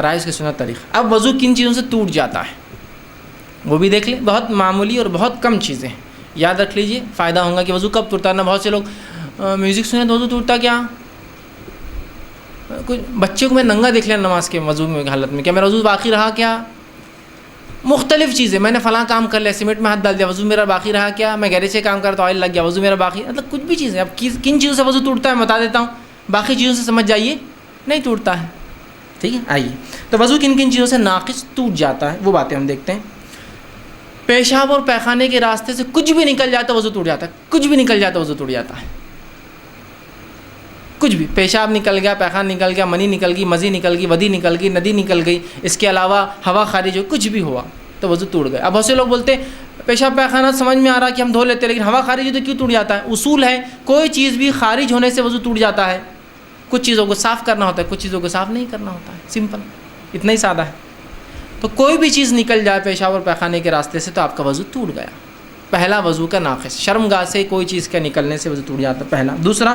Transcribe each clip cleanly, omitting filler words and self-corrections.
فرائض کے سنت طریقہ۔ اب وضو کن چیزوں سے ٹوٹ جاتا ہے وہ بھی دیکھ لیں، بہت معمولی اور بہت کم چیزیں ہیں، یاد رکھ لیجئے، فائدہ ہوگا کہ وضو کب ٹوٹتا ہے۔ نہ بہت سے لوگ میوزک سنیں تو وضو ٹوٹتا کیا، کوئی بچے کو میں ننگا دیکھ لیا نماز کے وضو میں حالت میں، کیا میرا وضو باقی رہا کیا؟ مختلف چیزیں، میں نے فلاں کام کر لیا، سیمنٹ میں ہاتھ ڈال دیا، وضو میرا باقی رہا کیا؟ میں گیرے سے کام کرتا آئل لگ گیا، وضو میرا باقی، مطلب کچھ بھی چیزیں۔ اب کن چیزوں سے وضو ٹوٹتا ہے بتا دیتا ہوں، باقی چیزوں سے سمجھ جائیے نہیں ٹوٹتا ہے، ٹھیک ہے۔ آئیے تو وضو کن کن چیزوں سے ناقص ٹوٹ جاتا ہے وہ باتیں ہم دیکھتے ہیں۔ پیشاب اور پیخانے کے راستے سے کچھ بھی نکل جاتا ہے وضو ٹوٹ جاتا ہے، کچھ بھی نکل جاتا ہے وضو ٹوٹ جاتا ہے، کچھ بھی، پیشاب نکل گیا، پیخان نکل گیا، منی نکل گئی، مزی نکل گئی، ودی نکل گئی، ندی نکل گئی، اس کے علاوہ ہوا خارج ہو، کچھ بھی ہوا تو وضو ٹوٹ گیا۔ اب بہت سے لوگ بولتے ہیں پیشاب پیخانہ سمجھ میں آ رہا کہ ہم دھو لیتے ہیں، لیکن ہوا خارج ہو تو کیوں ٹوٹ جاتا ہے؟ اصول ہے کوئی چیز بھی خارج ہونے سے وضو ٹوٹ جاتا ہے، کچھ چیزوں کو صاف کرنا ہوتا ہے، کچھ چیزوں کو صاف نہیں کرنا ہوتا ہے، سمپل، اتنا ہی سادہ ہے۔ تو کوئی بھی چیز نکل جائے پیشاب اور پیخانے کے راستے سے تو آپ کا وضو ٹوٹ گیا، پہلا وضو کا ناقص۔ شرمگاہ سے کوئی چیز کا نکلنے سے وضو ٹوٹ جاتا ہے، پہلا۔ دوسرا،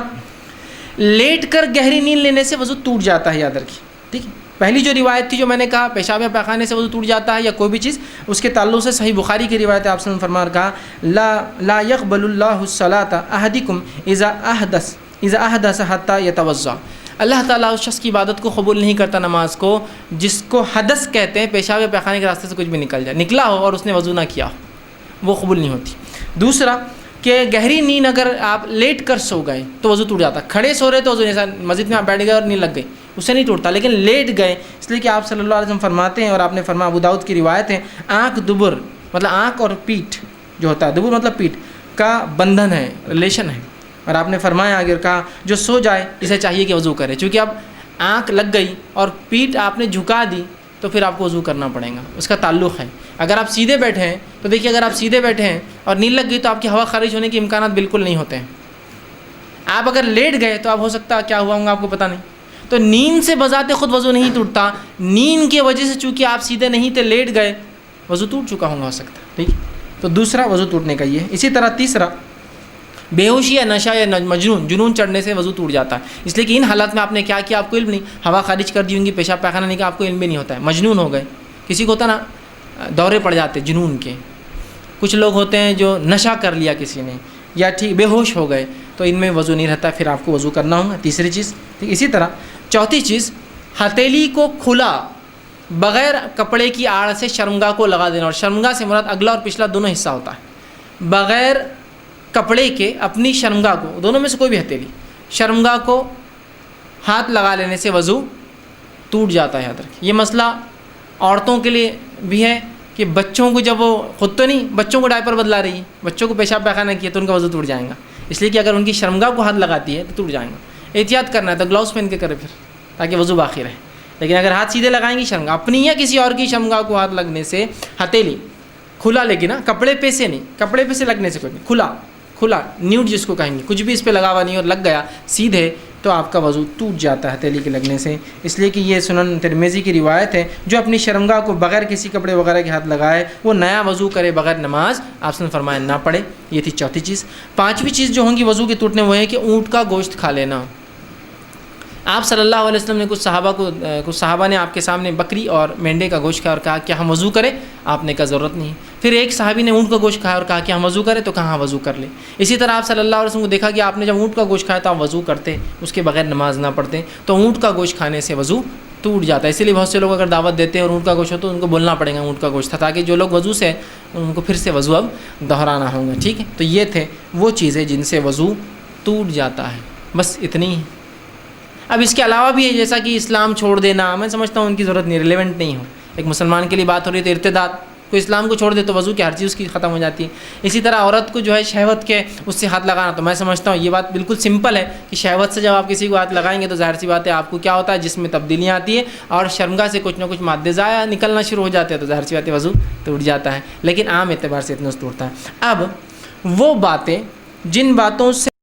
لیٹ کر گہری نیند لینے سے وضو ٹوٹ جاتا ہے، یاد رکھیے، ٹھیک ہے۔ پہلی جو روایت تھی جو میں نے کہا پیشاب یا پیخانے سے وضو ٹوٹ جاتا ہے یا کوئی بھی چیز، اس کے تعلق سے صحیح بخاری کی روایت ہے، آپ صلی اللہ علیہ وسلم نے کہا لا يقبل اللہ الصلاۃ احدکم اذا احدث حتى يتوضا، اللہ تعالیٰ اس شخص کی عبادت کو قبول نہیں کرتا، نماز کو، جس کو حدث کہتے ہیں، پیشاب یا پیخانے کے راستے سے کچھ بھی نکل جائے، نکلا ہو اور اس نے وضو نہ کیا ہو، وہ قبول نہیں ہوتی۔ دوسرا کہ گہری نیند اگر آپ لیٹ کر سو گئے تو وضو ٹوٹ جاتا، کھڑے سو رہے تو وضو، جیسا مسجد میں آپ بیٹھ گئے اور نیند لگ گئی، اس سے نہیں ٹوٹتا، لیکن لیٹ گئے، اس لیے کہ آپ صلی اللہ علیہ وسلم فرماتے ہیں، اور آپ نے فرمایا، ابو داؤد کی روایت ہے، آنکھ دبر مطلب آنکھ اور پیٹھ جو ہوتا ہے، دبر مطلب پیٹھ کا بندھن ہے، ریلیشن ہے، اور آپ نے فرمایا اگر کہا جو سو جائے اسے چاہیے کہ وضو کرے، چونکہ اب آنکھ لگ گئی اور پیٹھ آپ نے جھکا دی تو پھر آپ کو وضو کرنا پڑے گا، اس کا تعلق ہے۔ اگر آپ سیدھے بیٹھے ہیں تو دیکھیے، اگر آپ سیدھے بیٹھے ہیں اور نیند لگ گئی تو آپ کی ہوا خارج ہونے کے امکانات بالکل نہیں ہوتے ہیں۔ آپ اگر لیٹ گئے تو آپ ہو سکتا ہے کیا ہوا ہوگا آپ کو پتہ نہیں، تو نیند سے بذات خود وضو نہیں ٹوٹتا، نیند کی وجہ سے چونکہ آپ سیدھے نہیں تھے، لیٹ گئے، وضو ٹوٹ چکا ہوگا، ہو سکتا ہے، ٹھیک۔ تو دوسرا وضو ٹوٹنے کا یہ ہے۔ اسی طرح تیسرا، بے ہوشی یا نشہ یا جنون چڑھنے سے وضو ٹوٹ جاتا ہے، اس لیے کہ ان حالات میں آپ نے کیا کیا آپ کو علم نہیں، ہوا خارج کر دی ہوں گی، پیشاب پیخانہ نہیں کا آپ کو علم بھی نہیں ہوتا ہے، مجنون ہو گئے۔ کسی کو ہوتا نا دورے پڑ جاتے جنون کے، کچھ لوگ ہوتے ہیں جو نشہ کر لیا کسی نے، یا ٹھیک بے ہوش ہو گئے، تو ان میں وضو نہیں رہتا، پھر آپ کو وضو کرنا ہوگا، تیسری چیز، ٹھیک۔ اسی طرح چوتھی چیز، ہتھیلی کو کھلا بغیر کپڑے کی آڑ سے شرمگاہ کو لگا دینا، اور شرمگاہ سے مراد اگلا اور پچھلا دونوں حصہ ہوتا ہے، بغیر کپڑے کے اپنی شرمگاہ کو، دونوں میں سے کوئی بھی ہتھیلی، شرمگاہ کو ہاتھ لگا لینے سے وضو ٹوٹ جاتا ہے، یاد رکھیں۔ یہ مسئلہ عورتوں کے لیے بھی ہے کہ بچوں کو جب وہ خود تو نہیں، بچوں کو ڈائپر بدلا رہی ہے، بچوں کو پیشاب پیخانہ کیا تو ان کا وضو ٹوٹ جائے گا، اس لیے کہ اگر ان کی شرمگاہ کو ہاتھ لگاتی ہے تو ٹوٹ جائے گا۔ احتیاط کرنا ہے تو گلاؤز پہن کے کرے پھر، تاکہ وضو باقی رہے، لیکن اگر ہاتھ سیدھے لگائیں گی شرمگاہ اپنی یا کسی اور کی شرمگاہ کو ہاتھ لگنے سے، ہتھیلی کھلا، لیکن کپڑے پہ سے نہیں، کپڑے پہ سے لگنے سے کوئی نہیں، کھلا نیوڈ جس کو کہیں گے، کچھ بھی اس پہ لگا ہوا نہیں اور لگ گیا سیدھے تو آپ کا وضو ٹوٹ جاتا ہے ہتھیلی کے لگنے سے، اس لیے کہ یہ سنن ترمذی کی روایت ہے، جو اپنی شرمگاہ کو بغیر کسی کپڑے وغیرہ کے ہاتھ لگائے وہ نیا وضو کرے، بغیر نماز آپ نے فرمایا نہ پڑھے۔ یہ تھی چوتھی چیز۔ پانچویں چیز جو ہوں گی وضو کے ٹوٹنے وہ ہے کہ اونٹ کا گوشت کھا لینا۔ آپ صلی اللہ علیہ وسلم نے کچھ صحابہ نے آپ کے سامنے بکری اور مینڈے کا گوشت کھایا اور کہا کہ ہم وضو کریں، آپ نے کہا ضرورت نہیں۔ پھر ایک صحابی نے اونٹ کا گوشت کھایا اور کہا کہ ہم وضو کریں، تو کہاں وضو کر لیں۔ اسی طرح آپ صلی اللہ علیہ وسلم کو دیکھا کہ آپ نے جب اونٹ کا گوشت کھایا تو آپ وضو کرتے، اس کے بغیر نماز نہ پڑھتے، تو اونٹ کا گوشت کھانے سے وضو ٹوٹ جاتا ہے۔ اسی لیے بہت سے لوگ اگر دعوت دیتے ہیں اور اونٹ کا گوشت ہو تو ان کو بولنا پڑے گا اونٹ کا گوشت تھا، تاکہ جو لوگ وضو سے ان کو پھر سے وضو اب دہرانا ہوگا، ٹھیک ہے۔ تو یہ تھے وہ چیزیں جن سے وضو ٹوٹ جاتا ہے، بس اتنی ہی۔ اب اس کے علاوہ بھی ہے، جیسا کہ اسلام چھوڑ دینا، میں سمجھتا ہوں ان کی ضرورت نہیں، ریلیونٹ نہیں ہو، ایک مسلمان کے لیے بات ہو رہی ہے تو ارتداد، کوئی اسلام کو چھوڑ دے تو وضو کی ہر چیز اس کی ختم ہو جاتی ہے۔ اسی طرح عورت کو جو ہے شہوت کے اس سے ہاتھ لگانا، تو میں سمجھتا ہوں یہ بات بالکل سمپل ہے کہ شہوت سے جب آپ کسی کو ہاتھ لگائیں گے تو ظاہر سی بات ہے آپ کو کیا ہوتا ہے، جس میں تبدیلیاں آتی ہیں اور شرمگاہ سے کچھ نہ کچھ مادے ضائع نکلنا شروع ہو جاتے ہیں، تو ظاہر سی بات ہے وضو ٹوٹ جاتا ہے، لیکن عام اعتبار سے اتنا ٹوٹتا ہے۔ اب وہ باتیں جن باتوں سے